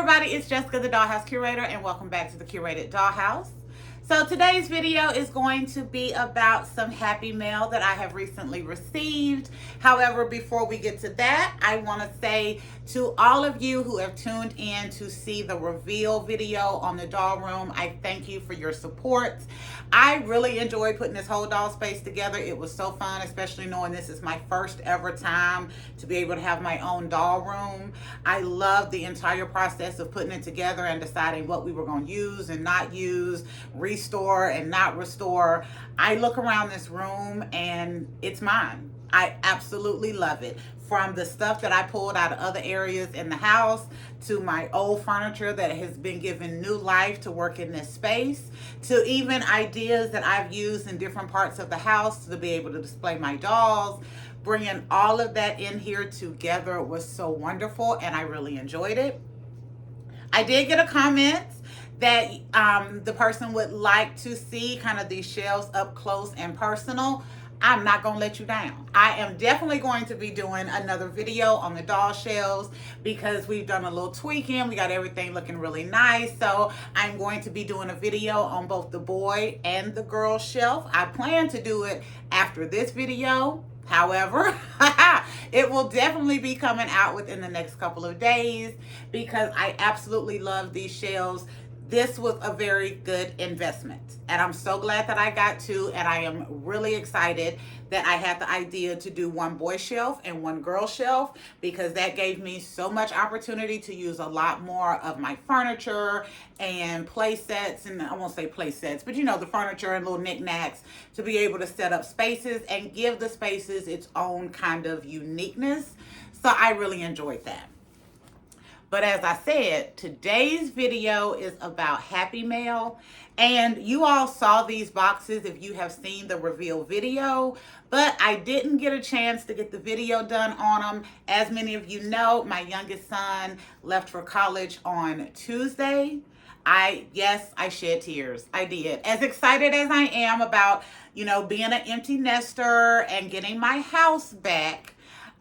everybody, it's Jessica, the Dollhouse Curator, and welcome back to the Curated Dollhouse. So today's video is going to be about some happy mail that I have recently received. However, before we get to that, I want to say to all of you who have tuned in to see the reveal video on the doll room, I thank you for your support. I really enjoyed putting this whole doll space together. It was so fun, especially knowing this is my first ever time to be able to have my own doll room. I love the entire process of putting it together and deciding what we were going to use and not use, restore and not restore. I look around this room and it's mine. I absolutely love it. From the stuff that I pulled out of other areas in the house, to my old furniture that has been given new life to work in this space, to even ideas that I've used in different parts of the house to be able to display my dolls. Bringing all of that in here together was so wonderful, and I really enjoyed it. I did get a comment that the person would like to see kind of these shelves up close and personal. I'm not going to let you down. I am definitely going to be doing another video on the doll shelves because we've done a little tweaking. We got everything looking really nice. So I'm going to be doing a video on both the boy and the girl shelf. I plan to do it after this video. However, it will definitely be coming out within the next couple of days because I absolutely love these shelves. This was a very good investment, and I'm so glad that I got two, and I am really excited that I had the idea to do one boy shelf and one girl shelf because that gave me so much opportunity to use a lot more of my furniture and play sets, and I won't say play sets, but you know, the furniture and little knickknacks to be able to set up spaces and give the spaces its own kind of uniqueness. So I really enjoyed that. But as I said, today's video is about Happy Mail. And you all saw these boxes if you have seen the reveal video. But I didn't get a chance to get the video done on them. As many of you know, my youngest son left for college on Tuesday. Yes, I shed tears. I did. As excited as I am about, being an empty nester and getting my house back,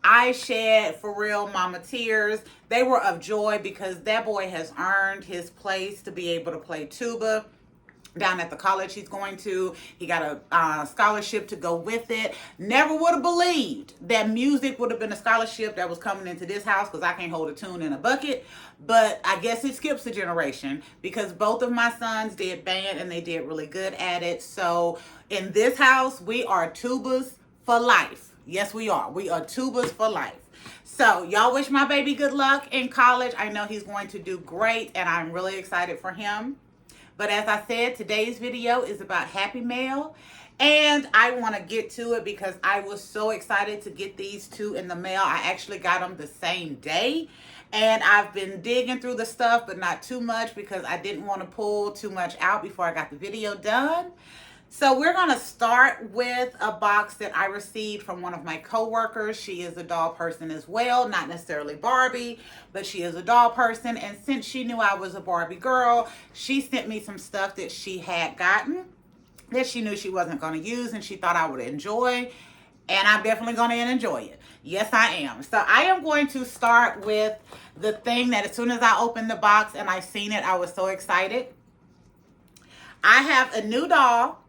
I shed, for real, mama tears. They were of joy because that boy has earned his place to be able to play tuba down at the college he's going to. He got a scholarship to go with it. Never would have believed that music would have been a scholarship that was coming into this house because I can't hold a tune in a bucket. But I guess it skips a generation because both of my sons did band and they did really good at it. So in this house, we are tubas for life. Yes, we are. We are tubas for life. So y'all wish my baby good luck in college. I know he's going to do great and I'm really excited for him. But as I said, today's video is about Happy Mail. And I want to get to it because I was so excited to get these two in the mail. I actually got them the same day. And I've been digging through the stuff, but not too much because I didn't want to pull too much out before I got the video done. So we're going to start with a box that I received from one of my coworkers. She is a doll person as well, not necessarily Barbie, but she is a doll person. And since she knew I was a Barbie girl, she sent me some stuff that she had gotten that she knew she wasn't going to use and she thought I would enjoy. And I'm definitely going to enjoy it. Yes, I am. So I am going to start with the thing that as soon as I opened the box and I seen it, I was so excited. I have a new doll.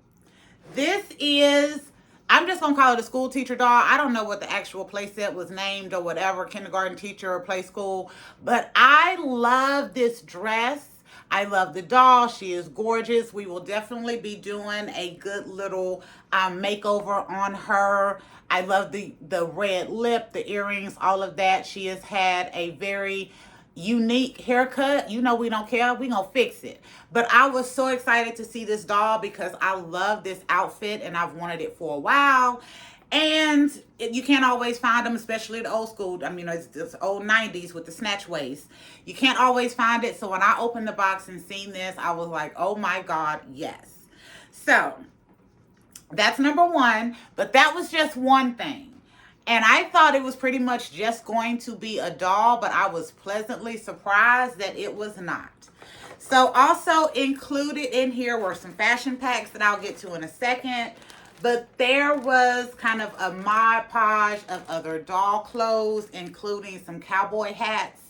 This is, I'm just going to call it a school teacher doll. I don't know what the actual play set was named or whatever, kindergarten teacher or play school. But I love this dress. I love the doll. She is gorgeous. We will definitely be doing a good little makeover on her. I love the red lip, the earrings, all of that. She has had a very unique haircut. We don't care. We gonna fix it. But I was so excited to see this doll because I love this outfit and I've wanted it for a while. And you can't always find them, especially the old school. It's this old 90s with the snatch waist. You can't always find it. So when I opened the box and seen this, I was like, oh my God, yes. So that's number one. But that was just one thing. And I thought it was pretty much just going to be a doll, but I was pleasantly surprised that it was not. So also included in here were some fashion packs that I'll get to in a second. But there was kind of a mod podge of other doll clothes, including some cowboy hats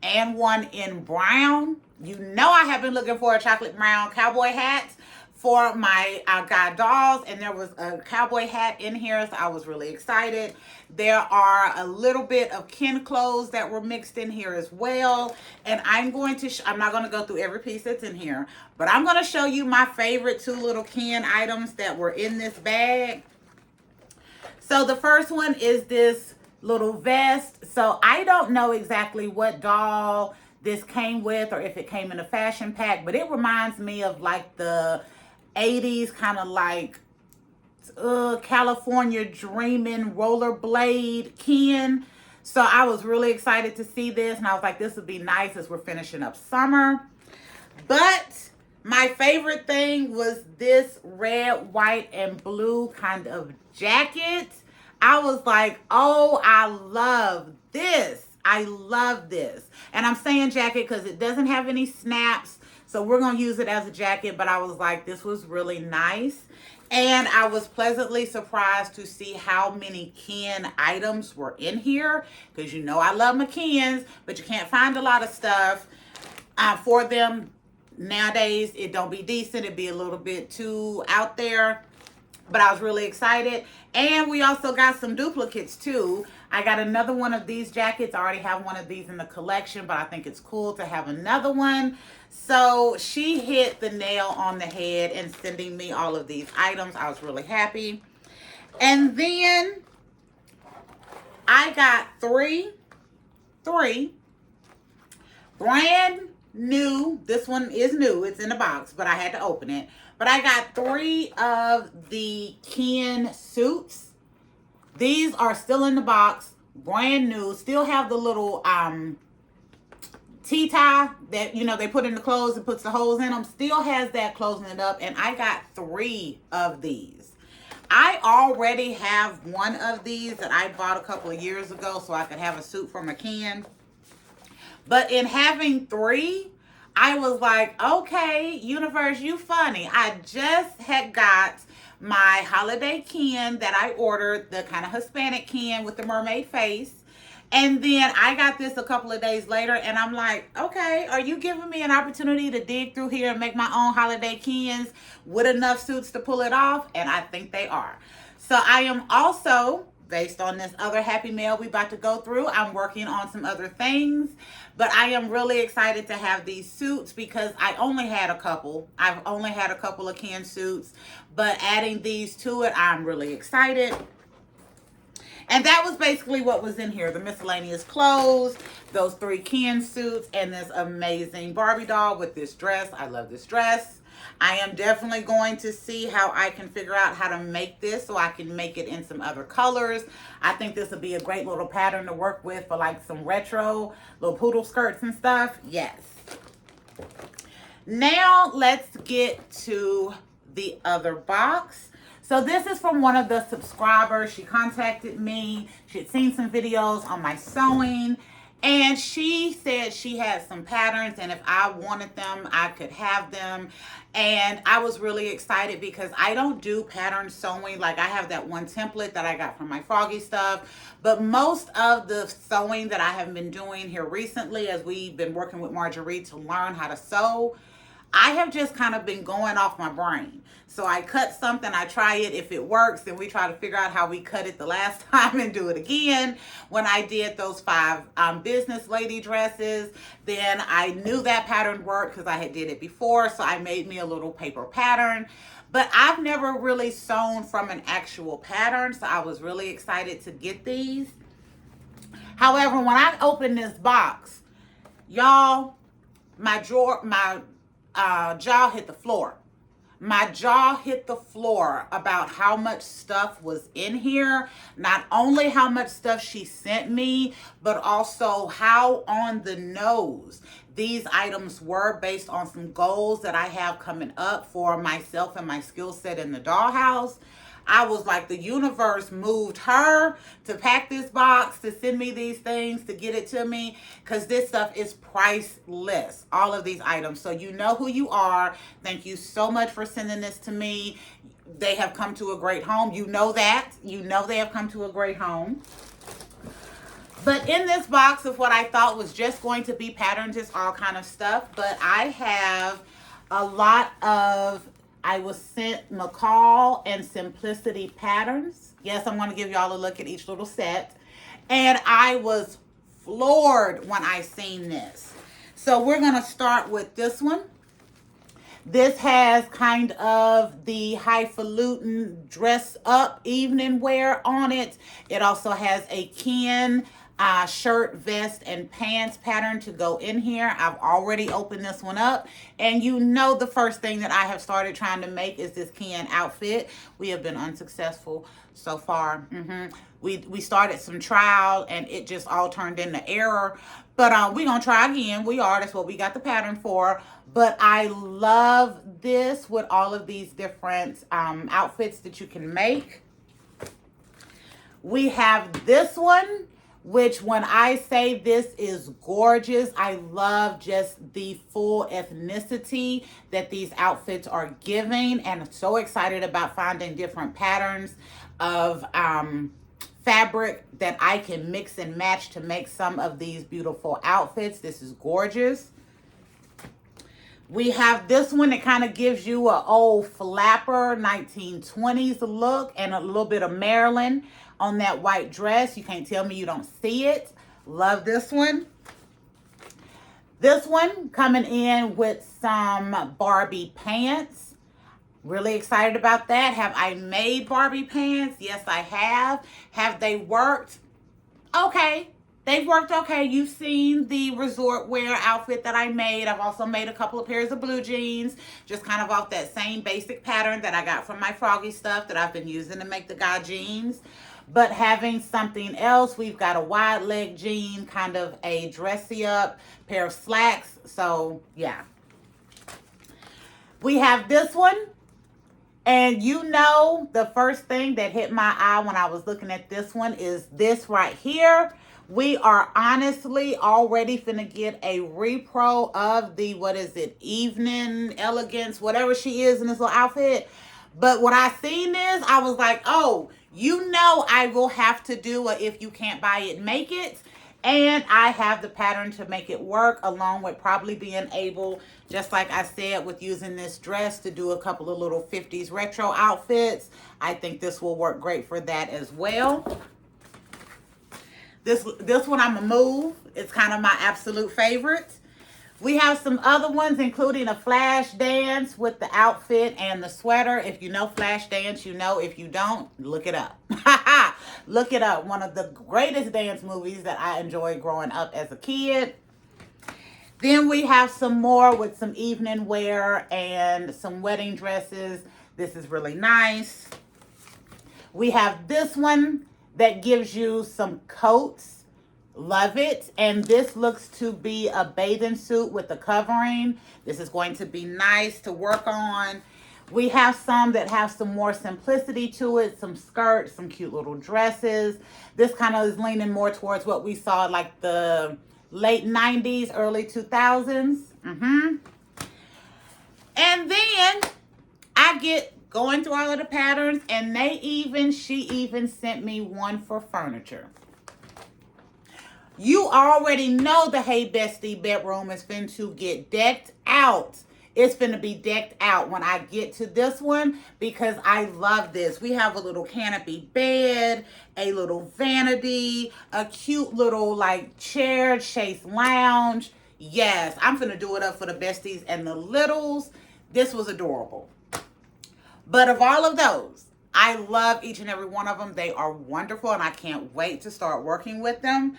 and one in brown. You know I have been looking for a chocolate brown cowboy hat for my guy dolls, and there was a cowboy hat in here, so I was really excited. There are a little bit of Ken clothes that were mixed in here as well, and I'm going to I'm not going to go through every piece that's in here, but I'm going to show you my favorite two little Ken items that were in this bag. So the first one is this little vest. So I don't know exactly what doll this came with, or if it came in a fashion pack, but it reminds me of like the 80s kind of like California dreaming rollerblade Ken. So I was really excited to see this, and I was like, this would be nice as we're finishing up summer. But my favorite thing was this red, white, and blue kind of jacket. I was like, oh, I love this. I love this. And I'm saying jacket because it doesn't have any snaps, so we're going to use it as a jacket. But I was like, this was really nice. And I was pleasantly surprised to see how many Ken items were in here. Because you know I love my Kens, but you can't find a lot of stuff for them. Nowadays, it don't be decent. It'd be a little bit too out there. But I was really excited. And we also got some duplicates too. I got another one of these jackets. I already have one of these in the collection, but I think it's cool to have another one. So she hit the nail on the head in sending me all of these items. I was really happy. And then I got three brand new. This one is new. It's in the box, but I had to open it. But I got 3 of the Ken suits. These are still in the box, brand new. Still have the little T-tie that, you know, they put in the clothes and puts the holes in them. Still has that closing it up. And I got 3 of these. I already have one of these that I bought a couple of years ago so I could have a suit for my Ken. But in having 3, I was like, okay, universe, you funny. I just had got my holiday Ken that I ordered, the kind of Hispanic Ken with the mermaid face. And then I got this a couple of days later, and I'm like, okay, are you giving me an opportunity to dig through here and make my own holiday Kens with enough suits to pull it off? And I think they are. So I am also, based on this other happy mail we about to go through, I'm working on some other things. But I am really excited to have these suits because I only had a couple. I've only had a couple of Ken suits. But adding these to it, I'm really excited. And that was basically what was in here. The miscellaneous clothes, those 3 Ken suits, and this amazing Barbie doll with this dress. I love this dress. I am definitely going to see how I can figure out how to make this so I can make it in some other colors. I think this would be a great little pattern to work with for like some retro little poodle skirts and stuff. Yes. Now let's get to the other box. So this is from one of the subscribers. She contacted me. She had seen some videos on my sewing. And she said she had some patterns, and if I wanted them, I could have them. And I was really excited because I don't do pattern sewing. Like, I have that one template that I got from my Froggy stuff. But most of the sewing that I have been doing here recently, as we've been working with Marjorie to learn how to sew, I have just kind of been going off my brain. So I cut something, I try it. If it works, then we try to figure out how we cut it the last time and do it again. When I did those 5 business lady dresses, then I knew that pattern worked because I had did it before. So I made me a little paper pattern. But I've never really sewn from an actual pattern. So I was really excited to get these. However, when I opened this box, y'all, my jaw hit the floor. My jaw hit the floor about how much stuff was in here. Not only how much stuff she sent me, but also how on the nose these items were based on some goals that I have coming up for myself and my skill set in the dollhouse. I was like, the universe moved her to pack this box, to send me these things, to get it to me, because this stuff is priceless, all of these items. So you know who you are. Thank you so much for sending this to me. They have come to a great home. You know that. You know they have come to a great home. But in this box of what I thought was just going to be patterns, it's all kind of stuff. But I have a lot of, I was sent McCall and Simplicity patterns. Yes, I'm going to give y'all a look at each little set. And I was floored when I seen this. So we're going to start with this one. This has kind of the highfalutin dress up evening wear on it. It also has a Ken shirt, vest, and pants pattern to go in here. I've already opened this one up. And you know the first thing that I have started trying to make is this Ken outfit. We have been unsuccessful so far. We started some trial and it just all turned into error. But we're going to try again. That's what we got the pattern for. But I love this with all of these different outfits that you can make. We have this one, which when I say this is gorgeous, I love just the full ethnicity that these outfits are giving. And I'm so excited about finding different patterns of fabric that I can mix and match to make some of these beautiful outfits. This is gorgeous. We have this one that kind of gives you an old flapper 1920s look and a little bit of Maryland on that white dress. You can't tell me you don't see it. Love this one. This one coming in with some Barbie pants. Really excited about that. Have I made Barbie pants? Yes, I have. Have they worked? Okay. They've worked okay. You've seen the resort wear outfit that I made. I've also made a couple of pairs of blue jeans, just kind of off that same basic pattern that I got from my Froggy stuff that I've been using to make the guy jeans. But having something else, we've got a wide leg jean, kind of a dressy up pair of slacks. So yeah. We have this one. And you know, the first thing that hit my eye when I was looking at this one is this right here. We are honestly already finna get a repro of the, what is it, Evening Elegance, whatever she is in this little outfit. But when I seen this, I was like, oh, you know I will have to do a if you can't buy it, make it. And I have the pattern to make it work, along with probably being able, just like I said, with using this dress to do a couple of little 50s retro outfits. I think this will work great for that as well. This one I'm going to move. It's kind of my absolute favorite. We have some other ones, including a flash dance with the outfit and the sweater. If you know flash dance, you know. If you don't, look it up. Look it up. One of the greatest dance movies that I enjoyed growing up as a kid. Then we have some more with some evening wear and some wedding dresses. This is really nice. We have this one that gives you some coats. Love it. And this looks to be a bathing suit with a covering. This is going to be nice to work on. We have some that have some more simplicity to it, some skirts, some cute little dresses. This kind of is leaning more towards what we saw like the late 90s, early 2000s. And then I get going through all of the patterns, and she even sent me one for furniture. You already know the Hey Bestie bedroom is finna to get decked out. It's finna be decked out when I get to this one because I love this. We have a little canopy bed, a little vanity, a cute little like chair, chaise lounge. Yes, I'm finna do it up for the besties and the littles. This was adorable. But of all of those, I love each and every one of them. They are wonderful and I can't wait to start working with them.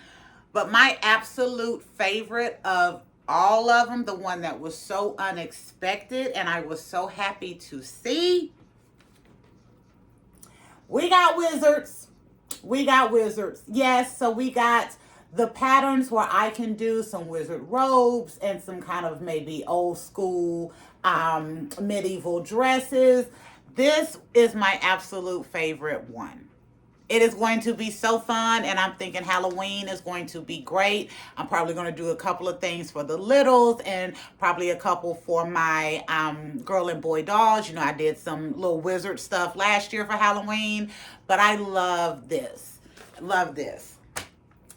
But my absolute favorite of all of them, the one that was so unexpected and I was so happy to see, we got wizards. We got wizards. Yes, so we got the patterns where I can do some wizard robes and some kind of maybe old school medieval dresses. This is my absolute favorite one. It is going to be so fun, and I'm thinking Halloween is going to be great. I'm probably going to do a couple of things for the littles and probably a couple for my girl and boy dolls. You know, I did some little wizard stuff last year for Halloween, but I love this. Love this.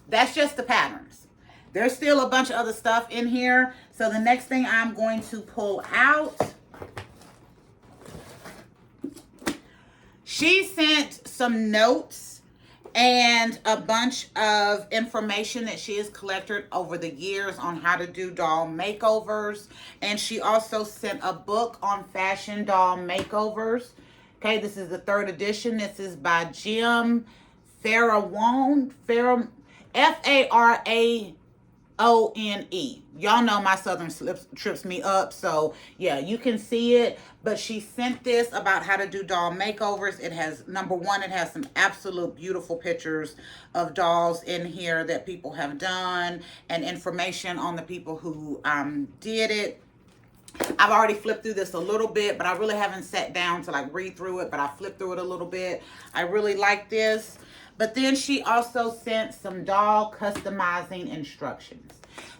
That's just the patterns. There's still a bunch of other stuff in here. So the next thing I'm going to pull out, she sent some notes and a bunch of information that she has collected over the years on how to do doll makeovers. And she also sent a book on fashion doll makeovers. Okay, this is the 3rd edition. This is by Jim Faraone. Faraone. Y'all know my southern slips trips me up, so yeah, you can see it. But she sent this about how to do doll makeovers. It has, number one, it has some absolute beautiful pictures of dolls in here that people have done and information on the people who did it. I've already flipped through this a little bit, but I really haven't sat down to like read through it, but I flipped through it a little bit. I really like this. But then she also sent some doll customizing instructions.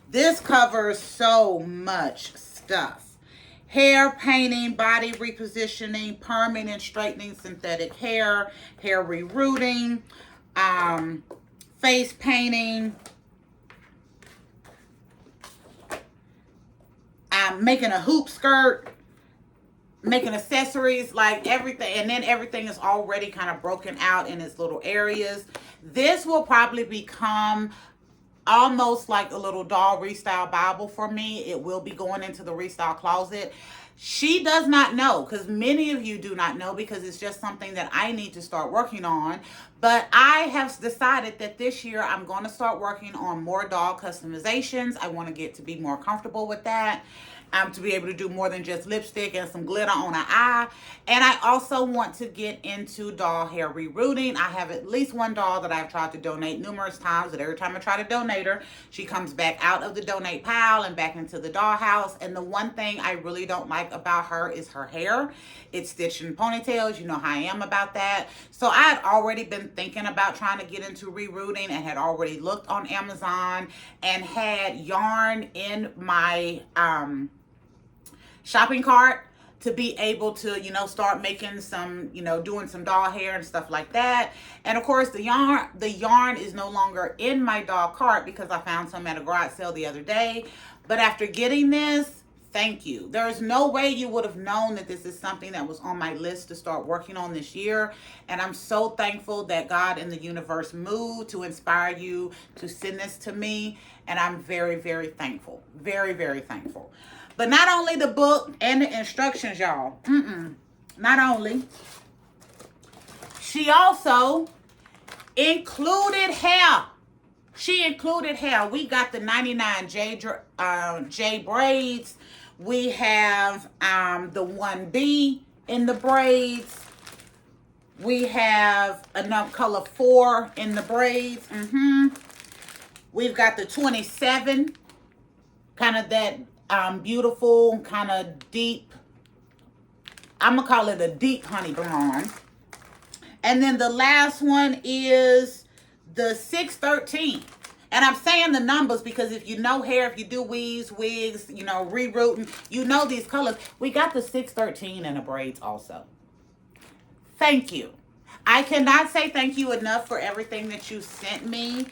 This covers so much stuff. Hair painting, body repositioning, perming and straightening synthetic hair, hair rerooting, face painting, making a hoop skirt, making accessories, like everything. And then everything is already kind of broken out in its little areas. This will probably become almost like a little doll restyle Bible for me. It will be going into the restyle closet. She does not know, because many of you do not know, because it's just something that I need to start working on. But I have decided that this year I'm going to start working on more doll customizations. I want to get to be more comfortable with that. To be able to do more than just lipstick and some glitter on an eye. And I also want to get into doll hair rerooting. I have at least one doll that I've tried to donate numerous times, and every time I try to donate her, she comes back out of the donate pile and back into the dollhouse. And the one thing I really don't like about her is her hair. It's stitched in ponytails. You know how I am about that. So I had already been thinking about trying to get into rerooting and had already looked on Amazon and had yarn in my shopping cart to be able to, start making some, doing some doll hair and stuff like that. And of course, the yarn is no longer in my doll cart because I found some at a garage sale the other day. But after getting this, thank you. There's no way you would have known that this is something that was on my list to start working on this year. And I'm so thankful that God and the universe moved to inspire you to send this to me. And I'm very, very thankful. Very, very thankful. But not only the book and the instructions, y'all. Not only. She also included hair. She included hair. We got the 99 J braids. We have the 1B in the braids. We have enough color 4 in the braids. We've got the 27, kind of that beautiful, kind of deep, I'm gonna call it a deep honey blonde. And then the last one is the 613. And I'm saying the numbers because if you know hair, if you do weaves, wigs, rerooting, you know these colors. We got the 613 in the braids also. Thank you. I cannot say thank you enough for everything that you sent me.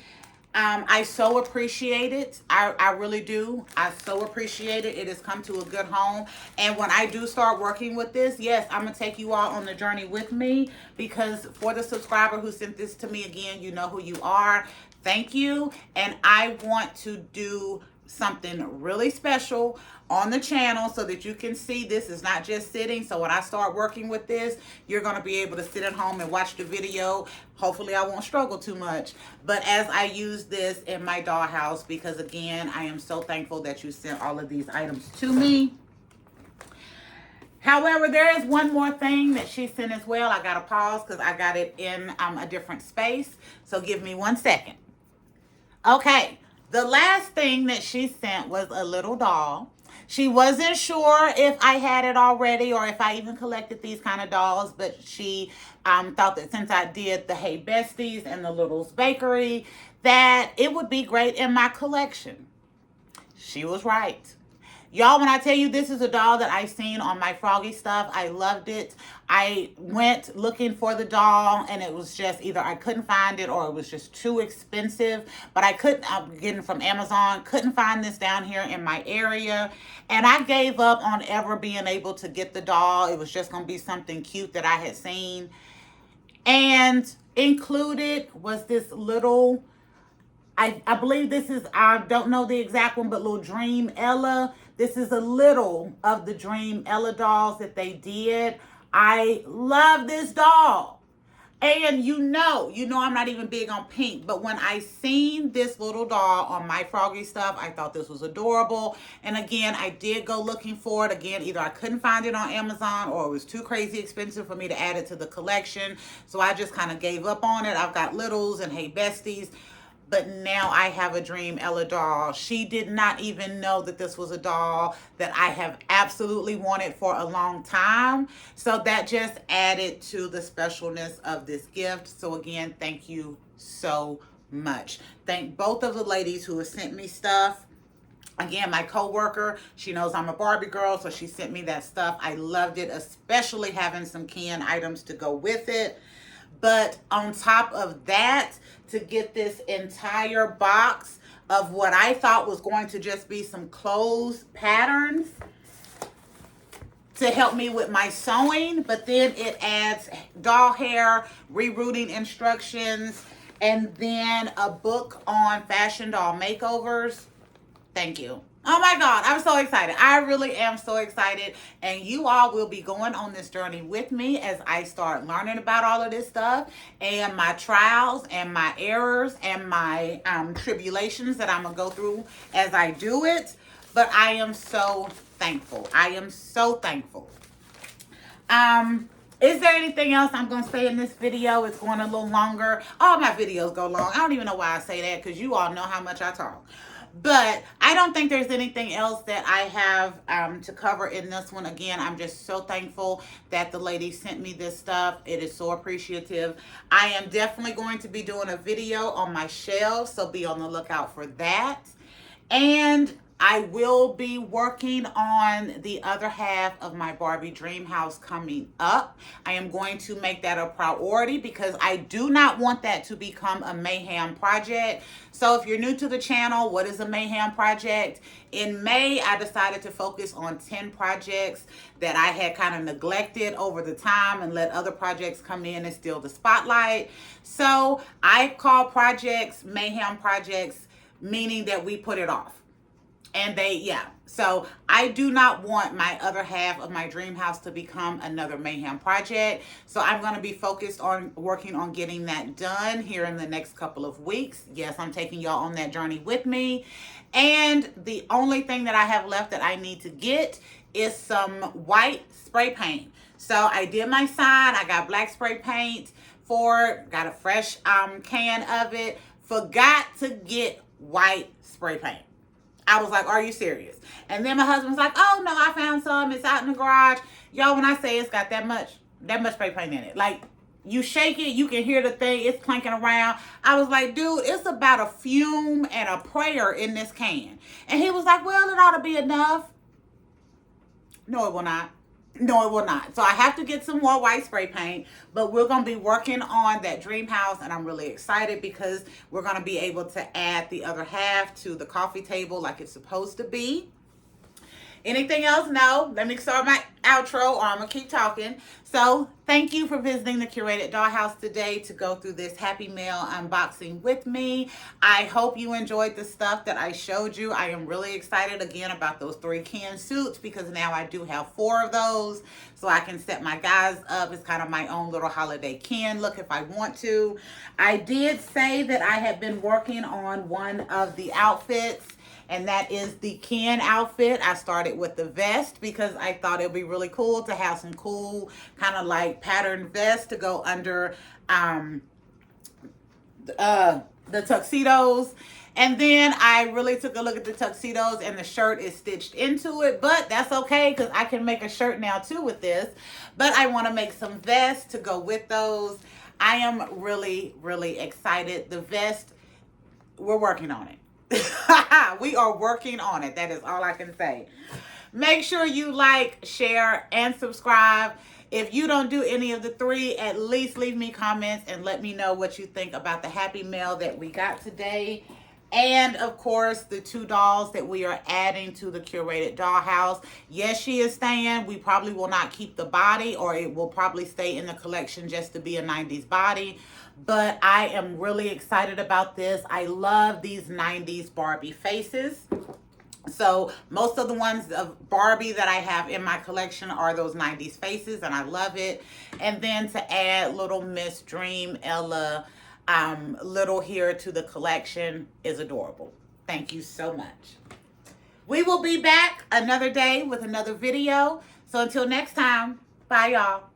I so appreciate it. I really do. I so appreciate it. It has come to a good home. And when I do start working with this, yes, I'm going to take you all on the journey with me, because for the subscriber who sent this to me, again, you know who you are. Thank you. And I want to do something really special on the channel so that you can see this is not just sitting. So when I start working with this, you're going to be able to sit at home and watch the video. Hopefully I won't struggle too much. But as I use this in my dollhouse, because again, I am so thankful that you sent all of these items to me. However, there is one more thing that she sent as well. I got to pause because I got it in a different space. So give me 1 second. Okay. The last thing that she sent was a little doll. She wasn't sure if I had it already or if I even collected these kind of dolls, but she thought that since I did the Hey Besties and the Littles Bakery, that it would be great in my collection. She was right. Y'all, when I tell you this is a doll that I seen on my Froggy stuff, I loved it. I went looking for the doll and it was just either I couldn't find it or it was just too expensive. But I couldn't, I'm getting from Amazon, couldn't find this down here in my area. And I gave up on ever being able to get the doll. It was just going to be something cute that I had seen. And included was this little, I believe this is, I don't know the exact one, but little Dream Ella. This is a little of the Dream Ella dolls that they did. I love this doll. And you know I'm not even big on pink, but when I seen this little doll on my Froggy stuff, I thought this was adorable. And again, I did go looking for it. Again, either I couldn't find it on Amazon or it was too crazy expensive for me to add it to the collection. So I just kind of gave up on it. I've got littles and Hey Besties. But now I have a Dream Ella doll. She did not even know that this was a doll that I have absolutely wanted for a long time. So that just added to the specialness of this gift. So again, thank you so much. Thank both of the ladies who have sent me stuff. Again, my coworker, she knows I'm a Barbie girl, so she sent me that stuff. I loved it, especially having some Ken items to go with it. But on top of that, to get this entire box of what I thought was going to just be some clothes patterns to help me with my sewing, but then it adds doll hair, rerouting instructions, and then a book on fashion doll makeovers. Thank you. Oh my God, I'm so excited. I really am so excited. And you all will be going on this journey with me as I start learning about all of this stuff and my trials and my errors and my tribulations that I'm going to go through as I do it. But I am so thankful. I am so thankful. Is there anything else I'm going to say in this video? It's going a little longer. All my videos go long. I don't even know why I say that because you all know how much I talk. But I don't think there's anything else that I have to cover in this one. Again, I'm just so thankful that the lady sent me this stuff. It is so appreciative. I am definitely going to be doing a video on my shelves, so be on the lookout for that. And I will be working on the other half of my Barbie Dream House coming up. I am going to make that a priority because I do not want that to become a mayhem project. So if you're new to the channel, what is a mayhem project? In May, I decided to focus on 10 projects that I had kind of neglected over the time and let other projects come in and steal the spotlight. So I call projects mayhem projects, meaning that we put it off. And so I do not want my other half of my dream house to become another mayhem project. So I'm going to be focused on working on getting that done here in the next couple of weeks. Yes, I'm taking y'all on that journey with me. And the only thing that I have left that I need to get is some white spray paint. So I did my sign. I got black spray paint for it. Got a fresh can of it. Forgot to get white spray paint. I was like, are you serious? And then my husband's like, oh no, I found some. It's out in the garage. Y'all, when I say it's got that much spray paint in it. Like, you shake it, you can hear the thing. It's clanking around. I was like, dude, it's about a fume and a prayer in this can. And he was like, well, it ought to be enough. No, it will not. No, it will not. So I have to get some more white spray paint, but we're going to be working on that dream house, and I'm really excited because we're going to be able to add the other half to the coffee table like it's supposed to be. Anything else? No. Let me start my outro or I'm going to keep talking. So thank you for visiting the Curated Dollhouse today to go through this Happy Mail unboxing with me. I hope you enjoyed the stuff that I showed you. I am really excited again about those 3 Ken suits because now I do have 4 of those. So I can set my guys up. It's kind of my own little holiday Ken look if I want to. I did say that I had been working on one of the outfits, and that is the Ken outfit. I started with the vest because I thought it would be really cool to have some cool kind of like patterned vest to go under the tuxedos. And then I really took a look at the tuxedos and the shirt is stitched into it, but that's okay because I can make a shirt now too with this. But I want to make some vests to go with those. I am really, really excited. The vest, we're working on it. We are working on it. That is all I can say. Make sure you like, share, and subscribe. If you don't do any of the three, at least leave me comments and let me know what you think about the Happy Mail that we got today. And of course, the 2 dolls that we are adding to the curated dollhouse. Yes, she is staying. We probably will not keep the body, or it will probably stay in the collection just to be a 90s body. But I am really excited about this. I love these 90s Barbie faces. So most of the ones of Barbie that I have in my collection are those 90s faces, and I love it. And then to add little Miss Dream Ella little here to the collection is adorable. Thank you so much. We will be back another day with another video. So until next time, bye y'all.